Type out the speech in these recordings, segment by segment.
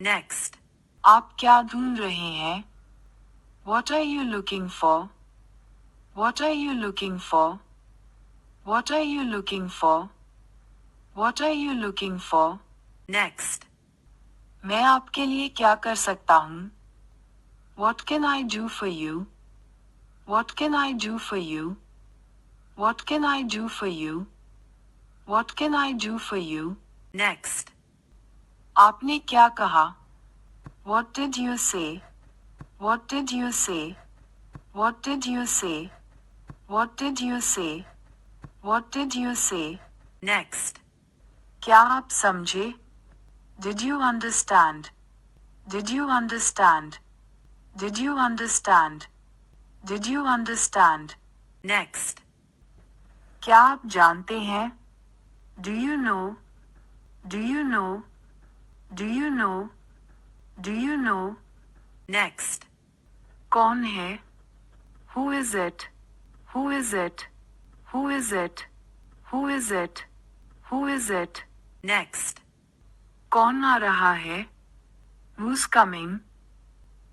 Next. आप क्या ढूंढ रहे हैं? What are you looking for? What are you looking for? What are you looking for? What are you looking for? Next. मैं आपके लिए क्या कर सकता हूँ? What can I do for you? What can I do for you? What can I do for you? What can I do for you? Next. आपने क्या कहा? What did you say? What did you say? What did you say? What did you say? What did you say? Next. क्या आप समझे? Did you understand? Did you understand? Did you understand? Did you understand? Next. क्या आप जानते हैं? Do you know? Do you know? Do you know? Do you know? Next. कौन है? Who is it? Who is it? Who is it? Who is it? Who is it? Next. कौन आ रहा है? Who's coming?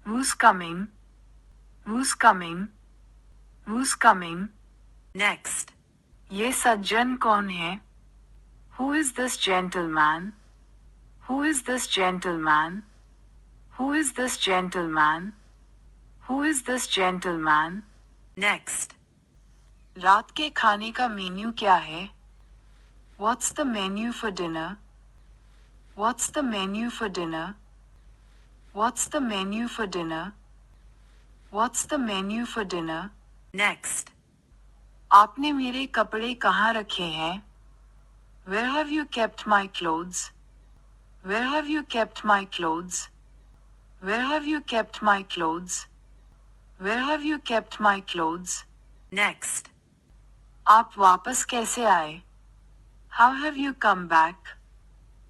Who's coming? Who's coming? Who's coming? Next. ये सज्जन कौन है? Who is this gentleman? Who is this gentleman? Who is this gentleman? Who is this gentleman? Next. रात के खाने का मेन्यू क्या है? What's the menu for dinner? What's the menu for dinner? What's the menu for dinner? What's the menu for dinner? Next. आपने मेरे कपड़े कहाँ रखे हैं? Where have you kept my clothes? Where have you kept my clothes? Where have you kept my clothes? Where have you kept my clothes? Next. आप वापस कैसे आए? How have you come back?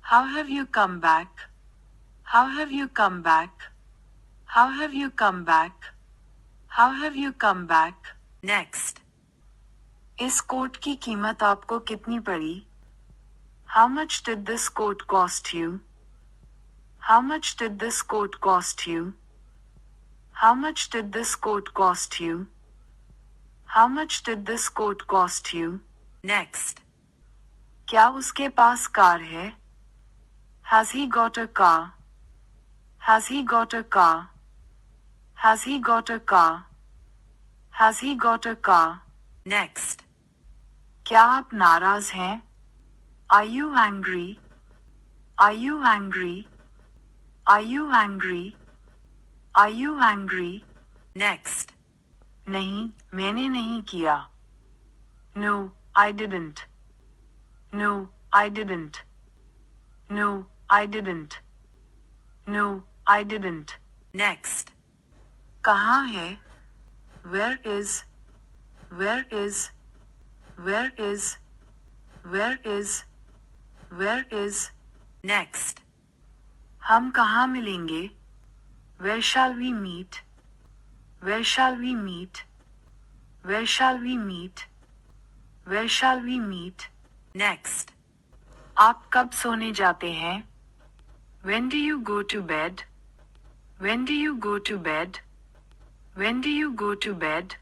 How have you come back? How have you come back? How have you come back? How have you come back? Next. इस coat की कीमत आपको कितनी पड़ी? How much did this coat cost you? How much did this coat cost you? How much did this coat cost you? How much did this coat cost you? Next. क्या उसके पास car है? Has he got a car? Has he got a car? Has he got a car? Has he got a car? Next. क्या आप नाराज हैं? Are you angry? Are you angry? Are you angry? Are you angry? Next. नहीं, मैंने नहीं किया. No, I didn't. No, I didn't. No, I didn't. No, I didn't. Next. कहाँ है? Where is? Where is? Where is? Where is? Where is? Next. हम कहाँ मिलेंगे? Where shall we meet? Where shall we meet? Where shall we meet? Where shall we meet? Next. आप कब सोने जाते हैं? When do you go to bed? When do you go to bed? When do you go to bed?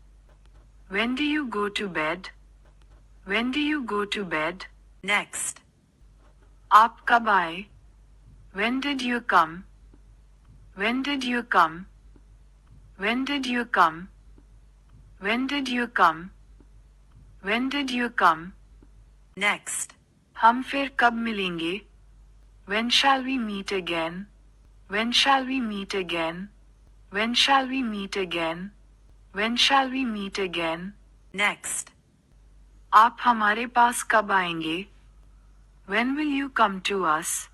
When do you go to bed? When do you go to bed? Next. आप कब आए? When did you come? When did you come? When did you come? When did you come? When did you come? Next. हम फिर कब मिलेंगे? When shall we meet again? When shall we meet again? When shall we meet again? When shall we meet again? Next. आप हमारे पास कब आएंगे? When will you come to us?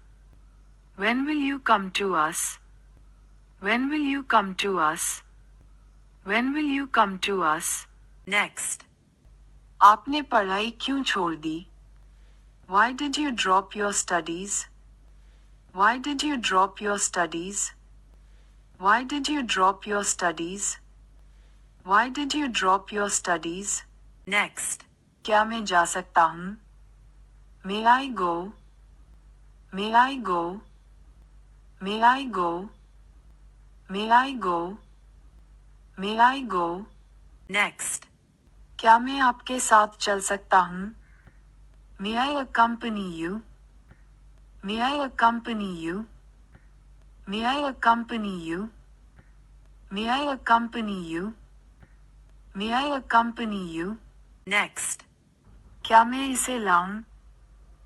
When will you come to us? When will you come to us? When will you come to us? Next. आपने पढ़ाई क्यों छोड़ दी? Why did you drop your studies? Why did you drop your studies? Why did you drop your studies? Why did you drop your studies? Next. क्या मैं जा सकता हूँ? May I go? May I go? May I go? May I go? May I go? Next. क्या मैं आपके साथ चल सकता हूँ? May I accompany you? May I accompany you? May I accompany you? May I accompany you? May I accompany you? Next. क्या मैं इसे लाऊं?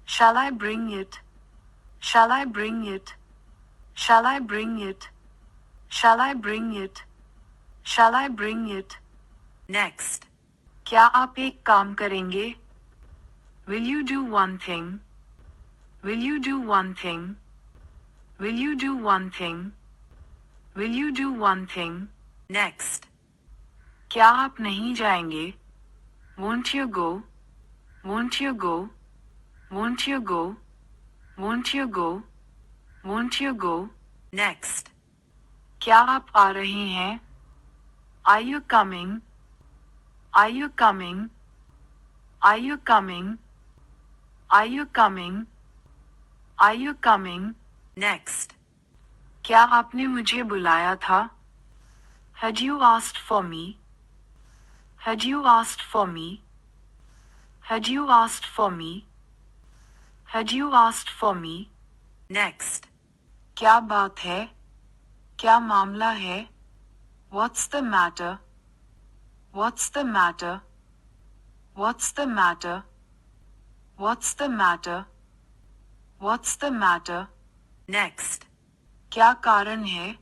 Shall I bring it? Shall I bring it? Shall I bring it? Shall I bring it? Shall I bring it? Next. क्या आप एक काम करेंगे? Will you do one thing? Will you do one thing? Will you do one thing? Will you do one thing? Next. क्या आप नहीं जाएंगे? Won't you go? Won't you go? Won't you go? Won't you go? Won't you go? Next. क्या आप आ रहे हैं? Are you coming? Are you coming? Are you coming? Are you coming? Are you coming? Next. क्या आपने मुझे बुलाया था? Had you asked for me? Had you asked for me? Had you asked for me? Had you asked for me? Next. क्या बात है? क्या मामला है? What's the matter? What's the matter? What's the matter? What's the matter? What's the matter? Next. क्या कारण है?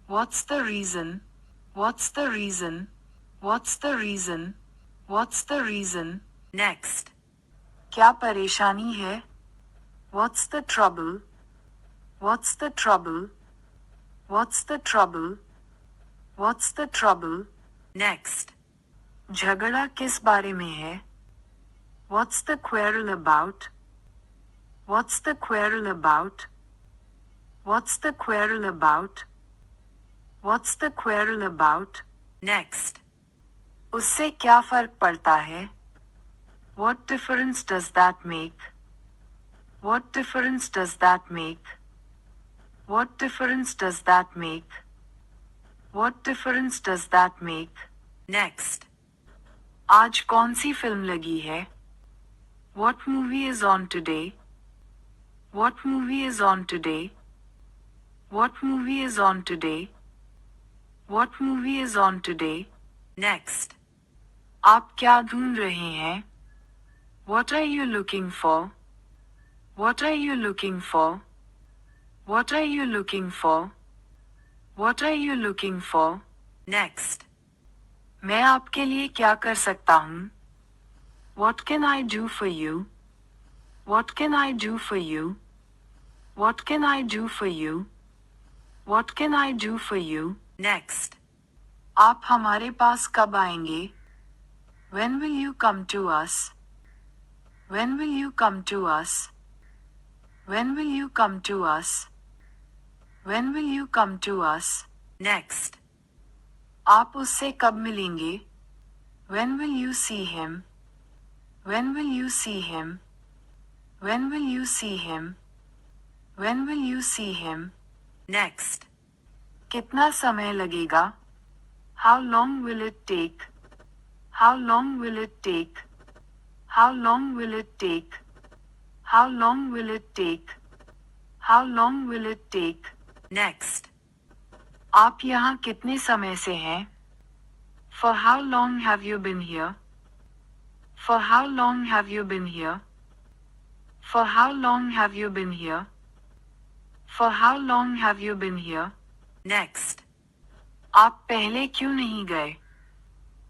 What's the reason? What's the reason? What's the reason? What's the reason? Next. क्या परेशानी है? What's the trouble? What's the trouble? What's the trouble? What's the trouble? Next. झगड़ा किस बारे में है? What's the quarrel about? What's the quarrel about? What's the quarrel about? What's the quarrel about? Next. उससे क्या फर्क पड़ता है? What difference does that make? What difference does that make? What difference does that make? What difference does that make? Next. आज कौन सी film लगी है? What movie is on today? What movie is on today? What movie is on today? What movie is on today? Next. आप क्या ढूंढ रहे हैं? What are you looking for? What are you looking for? What are you looking for? What are you looking for? Next. मैं आपके लिए क्या कर सकता हूँ? What can I do for you? What can I do for you? What can I do for you? What can I do for you? Next. आप हमारे पास कब आएंगे? When will you come to us? When will you come to us? When will you come to us? When will you come to us? Next. आप उससे कब मिलेंगे? When will you see him? When will you see him? When will you see him? When will you see him? Next. कितना समय लगेगा? How long will it take? How long will it take? How long will it take? How long will it take? How long will it take? Next. आप यहाँ कितने समय से हैं? For how long have you been here? For how long have you been here? For how long have you been here? For how long have you been here? Next. आप पहले क्यों नहीं गए?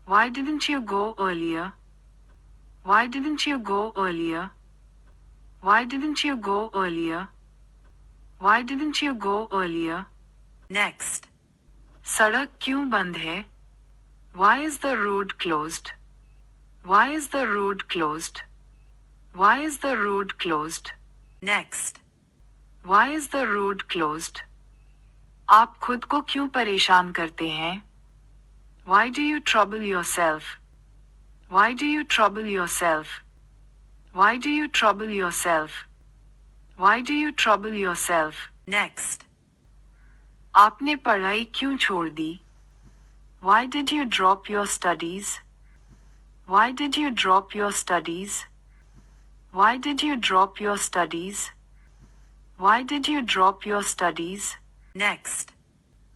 Why didn't you go earlier? Why didn't you go earlier? Why didn't you go earlier? Why didn't you go earlier? Next. सड़क क्यों बंद है? Why is the road closed? Why is the road closed? Why is the road closed? Next. Why is the road closed? आप खुद को क्यों परेशान करते हैं? Why do you trouble yourself? Why do you trouble yourself? Why do you trouble yourself? Why do you trouble yourself? Next. आपने पढ़ाई क्यों छोड़ दी? Why did you drop your studies? Why did you drop your studies? Why did you drop your studies? Why did you drop your studies? Next.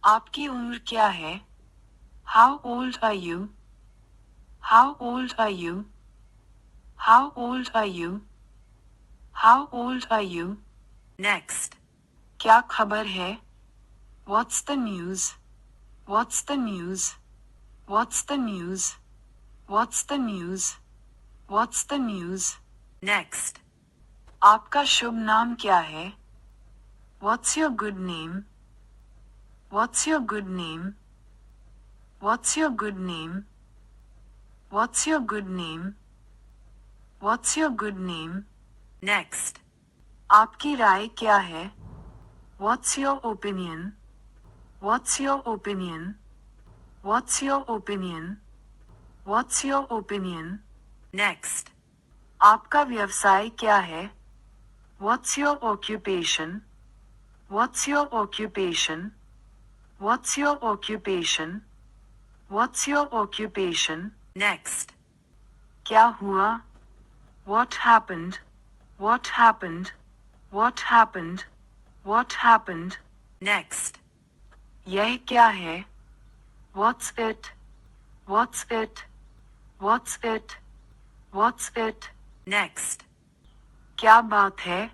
आपकी उम्र क्या है? How old are you? How old are you? How old are you? How old are you? Next. क्या खबर है? What's the news? What's the news? What's the news? What's the news? What's the news? Next. आपका शुभ नाम क्या है? What's your good name? What's your good name? What's your good name? What's your good name? What's your good name? Next. आपकी राय क्या है? What's your opinion? What's your opinion? What's your opinion? What's your opinion? Next. आपका व्यवसाय क्या है? What's your occupation? What's your occupation? What's your occupation? What's your occupation? Next. क्या हुआ? What happened? What happened? What happened? What happened? Next. यह क्या है? What's it? What's it? What's it? What's it? Next. क्या बात है?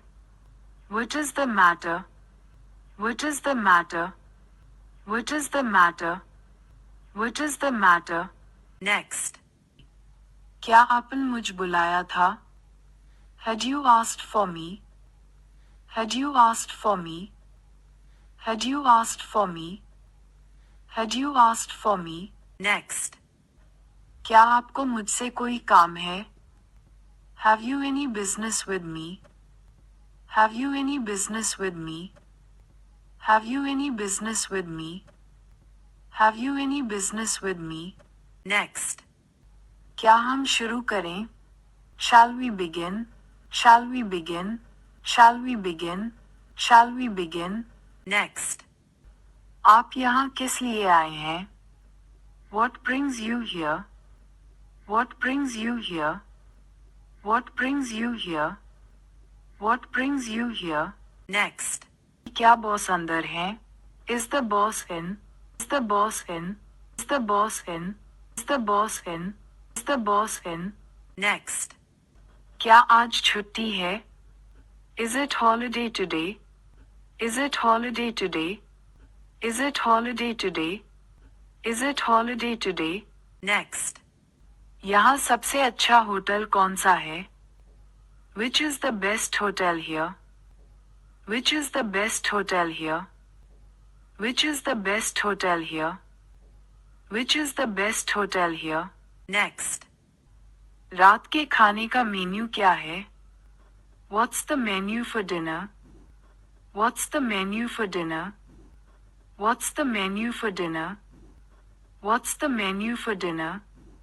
What is the matter? What is the matter? What is the matter? What is the matter? Next. क्या आपने मुझ बुलाया था? Had you asked for me? Had you asked for me? Had you asked for me? Had you asked for me? Next. क्या आपको मुझसे कोई काम है? Have you any business with me? Have you any business with me? Have you any business with me? Have you any business with me? Next. क्या हम शुरू करें? Shall we begin? Shall we begin? Shall we begin? Shall we begin? Next. आप यहाँ किस लिए आए हैं? What brings you here? What brings you here? What brings you here? What brings you here? Next. क्या बॉस अंदर है? Is the boss in? Is the boss in? Is the boss in? Is the boss in? Is the boss in? Next. क्या आज छुट्टी है? Is it holiday today? Is it holiday today? Is it holiday today? Is it holiday today? Next. यहाँ सबसे अच्छा hotel कौन सा है? Which is the best hotel here? Which is the best hotel here? Which is the best hotel here? Which is the best hotel here? Next. रात के खाने का मेन्यू क्या है? What's the menu for dinner? What's the menu for dinner? What's the menu for dinner? What's the menu for dinner?